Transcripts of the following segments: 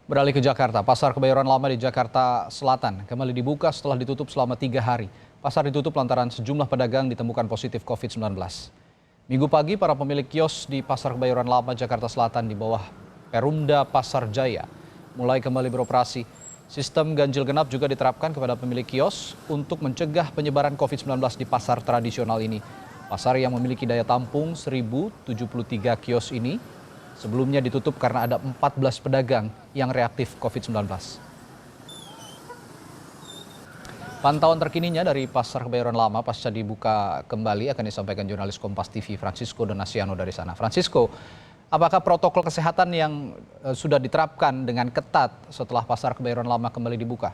Beralih ke Jakarta, Pasar Kebayoran Lama di Jakarta Selatan kembali dibuka setelah ditutup selama 3 hari. Pasar ditutup lantaran sejumlah pedagang ditemukan positif COVID-19. Minggu pagi, para pemilik kios di Pasar Kebayoran Lama Jakarta Selatan di bawah Perumda Pasar Jaya mulai kembali beroperasi. Sistem ganjil genap juga diterapkan kepada pemilik kios untuk mencegah penyebaran COVID-19 di pasar tradisional ini. Pasar yang memiliki daya tampung 1.073 kios ini sebelumnya ditutup karena ada 14 pedagang yang reaktif COVID-19. Pantauan terkininya dari Pasar Kebayoran Lama pasca dibuka kembali akan disampaikan jurnalis Kompas TV Francisco Donasiano dari sana. Francisco, apakah protokol kesehatan yang sudah diterapkan dengan ketat setelah Pasar Kebayoran Lama kembali dibuka?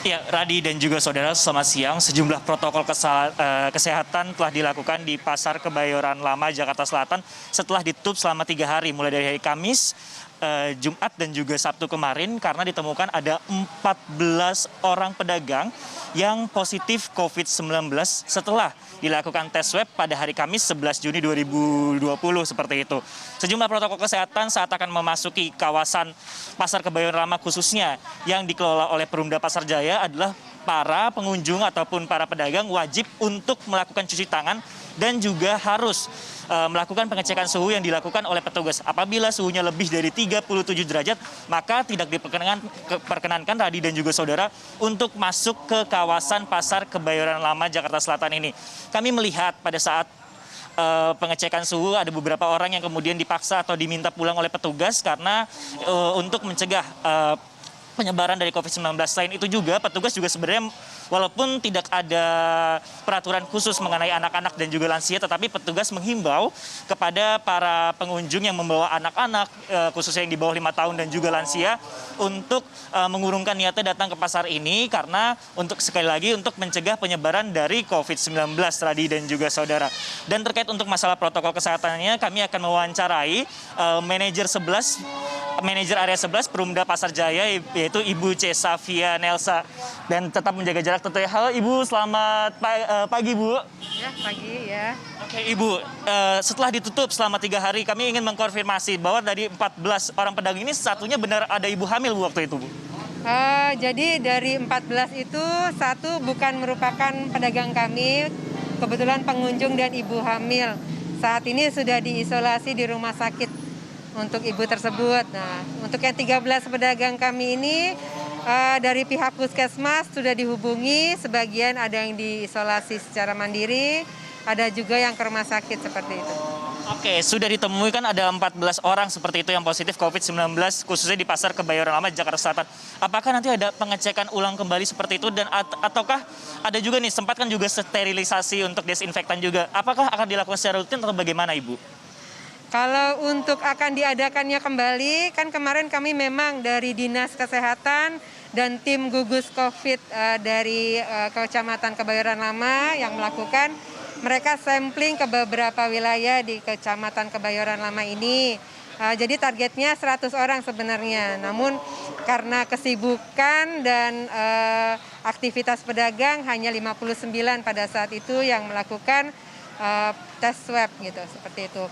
Ya, Radi dan juga saudara, selamat siang. Sejumlah protokol kesehatan telah dilakukan di Pasar Kebayoran Lama Jakarta Selatan setelah ditutup selama 3 hari, mulai dari hari Kamis, Jumat dan juga Sabtu kemarin, karena ditemukan ada 14 orang pedagang yang positif COVID-19 setelah dilakukan tes swab pada hari Kamis 11 Juni 2020 seperti itu. Sejumlah protokol kesehatan saat akan memasuki kawasan Pasar Kebayoran Lama khususnya yang dikelola oleh Perumda Pasar Jaya adalah para pengunjung ataupun para pedagang wajib untuk melakukan cuci tangan dan juga harus melakukan pengecekan suhu yang dilakukan oleh petugas. Apabila suhunya lebih dari 37 derajat, maka tidak diperkenankan Radi dan juga saudara untuk masuk ke kawasan Pasar Kebayoran Lama Jakarta Selatan ini. Kami melihat pada saat pengecekan suhu ada beberapa orang yang kemudian dipaksa atau diminta pulang oleh petugas karena untuk mencegah penyebaran dari COVID-19. Selain itu juga petugas juga sebenarnya walaupun tidak ada peraturan khusus mengenai anak-anak dan juga lansia, tetapi petugas menghimbau kepada para pengunjung yang membawa anak-anak, khususnya yang di bawah 5 tahun dan juga lansia, untuk mengurungkan niatnya datang ke pasar ini karena untuk sekali lagi untuk mencegah penyebaran dari COVID-19, Radi dan juga saudara. Dan terkait untuk masalah protokol kesehatannya, kami akan mewawancarai manajer area 11 Perumda Pasar Jaya, yaitu Ibu C. Safia Nelsa, dan tetap menjaga jarak tentunya. Halo Ibu, selamat pagi Bu. Ya, pagi ya. Oke Ibu, setelah ditutup selama 3 hari, kami ingin mengkonfirmasi bahwa dari 14 orang pedagang ini satunya benar ada ibu hamil Bu waktu itu Bu? Jadi dari 14 itu satu bukan merupakan pedagang kami, kebetulan pengunjung dan ibu hamil. Saat ini sudah diisolasi di rumah sakit untuk ibu tersebut. Nah, untuk yang 13 pedagang kami ini dari pihak puskesmas sudah dihubungi, sebagian ada yang diisolasi secara mandiri, ada juga yang ke rumah sakit seperti itu. Oke, sudah ditemui kan ada 14 orang seperti itu yang positif COVID-19 khususnya di Pasar Kebayoran Lama Jakarta Selatan. Apakah nanti ada pengecekan ulang kembali seperti itu dan ataukah ada juga nih sempat kan juga sterilisasi untuk desinfektan juga. Apakah akan dilakukan secara rutin atau bagaimana Ibu? Kalau untuk akan diadakannya kembali, kan kemarin kami memang dari Dinas Kesehatan dan tim gugus COVID dari Kecamatan Kebayoran Lama yang melakukan, mereka sampling ke beberapa wilayah di Kecamatan Kebayoran Lama ini. Jadi targetnya 100 orang sebenarnya, namun karena kesibukan dan aktivitas pedagang hanya 59 pada saat itu yang melakukan tes swab gitu, seperti itu.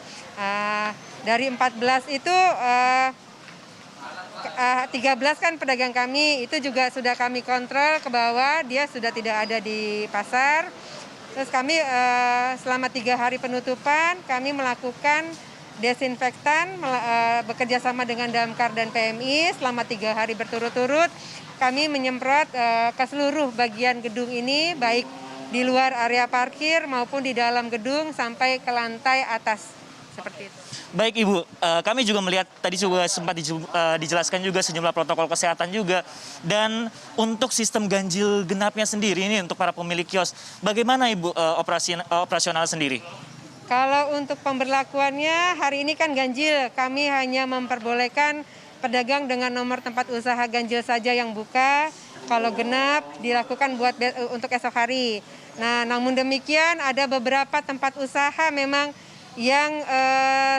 Dari 14 itu 13 kan pedagang kami itu juga sudah kami kontrol ke bawah, dia sudah tidak ada di pasar. Terus kami selama 3 hari penutupan kami melakukan desinfektan, bekerja sama dengan Damkar dan PMI selama 3 hari berturut-turut. Kami menyemprot ke seluruh bagian gedung ini, baik di luar area parkir maupun di dalam gedung sampai ke lantai atas, seperti itu. Baik Ibu, kami juga melihat tadi juga sempat dijelaskan juga sejumlah protokol kesehatan juga. Dan untuk sistem ganjil genapnya sendiri ini untuk para pemilik kios, bagaimana Ibu operasional sendiri? Kalau untuk pemberlakuannya hari ini kan ganjil, kami hanya memperbolehkan pedagang dengan nomor tempat usaha ganjil saja yang buka. Kalau genap dilakukan untuk esok hari. Nah, namun demikian ada beberapa tempat usaha memang yang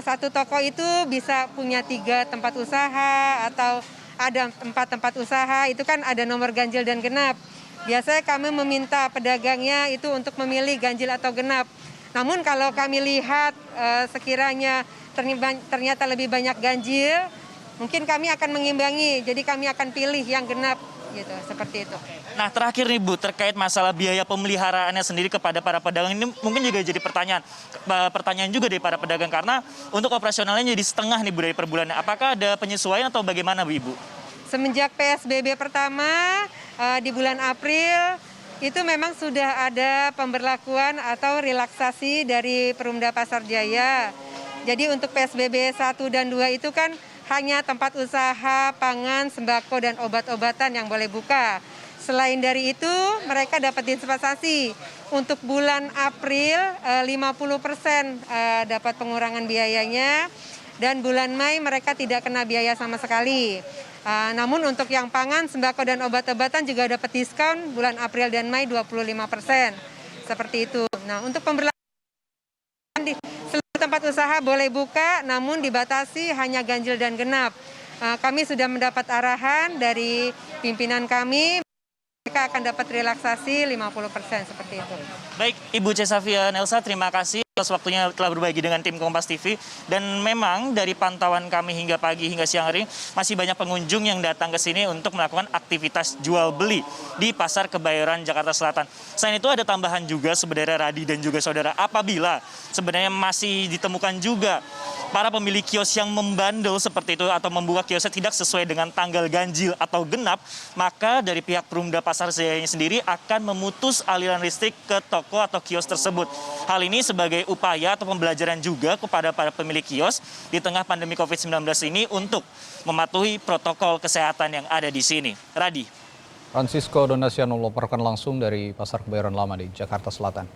satu toko itu bisa punya 3 tempat usaha atau ada 4 tempat usaha, itu kan ada nomor ganjil dan genap. Biasanya kami meminta pedagangnya itu untuk memilih ganjil atau genap. Namun kalau kami lihat sekiranya ternyata lebih banyak ganjil, mungkin kami akan mengimbangi, jadi kami akan pilih yang genap gitu, seperti itu. Nah, terakhir nih Bu, terkait masalah biaya pemeliharaannya sendiri kepada para pedagang ini mungkin juga jadi pertanyaan juga dari para pedagang, karena untuk operasionalnya jadi setengah nih Bu dari per bulannya. Apakah ada penyesuaian atau bagaimana Bu Ibu? Semenjak PSBB pertama di bulan April, itu memang sudah ada pemberlakuan atau relaksasi dari Perumda Pasar Jaya. Jadi untuk PSBB 1 dan 2 itu kan hanya tempat usaha, pangan, sembako, dan obat-obatan yang boleh buka. Selain dari itu, mereka dapat dispensasi. Untuk bulan April, 50% dapat pengurangan biayanya. Dan bulan Mei mereka tidak kena biaya sama sekali. Namun untuk yang pangan, sembako, dan obat-obatan juga dapat diskon bulan April dan Mei 25%. Seperti itu. Nah, untuk pemberlakuan di seluruh tempat usaha boleh buka, namun dibatasi hanya ganjil dan genap. Kami sudah mendapat arahan dari pimpinan kami, mereka akan dapat relaksasi 50% seperti itu. Baik, Ibu C. Safia Nelsa, terima kasih atas waktunya telah berbagi dengan tim Kompas TV. Dan memang dari pantauan kami hingga pagi hingga siang hari, masih banyak pengunjung yang datang ke sini untuk melakukan aktivitas jual beli di Pasar Kebayoran, Jakarta Selatan. Selain itu ada tambahan juga sebenarnya Radi dan juga saudara, apabila sebenarnya masih ditemukan juga para pemilik kios yang membandel seperti itu atau membuka kiosnya tidak sesuai dengan tanggal ganjil atau genap, maka dari pihak Perumda Pasar Jaya sendiri akan memutus aliran listrik ke toko atau kios tersebut. Hal ini sebagai upaya atau pembelajaran juga kepada para pemilik kios di tengah pandemi COVID-19 ini untuk mematuhi protokol kesehatan yang ada di sini. Radi. Francisco Donasiano melaporkan langsung dari Pasar Kebayoran Lama di Jakarta Selatan.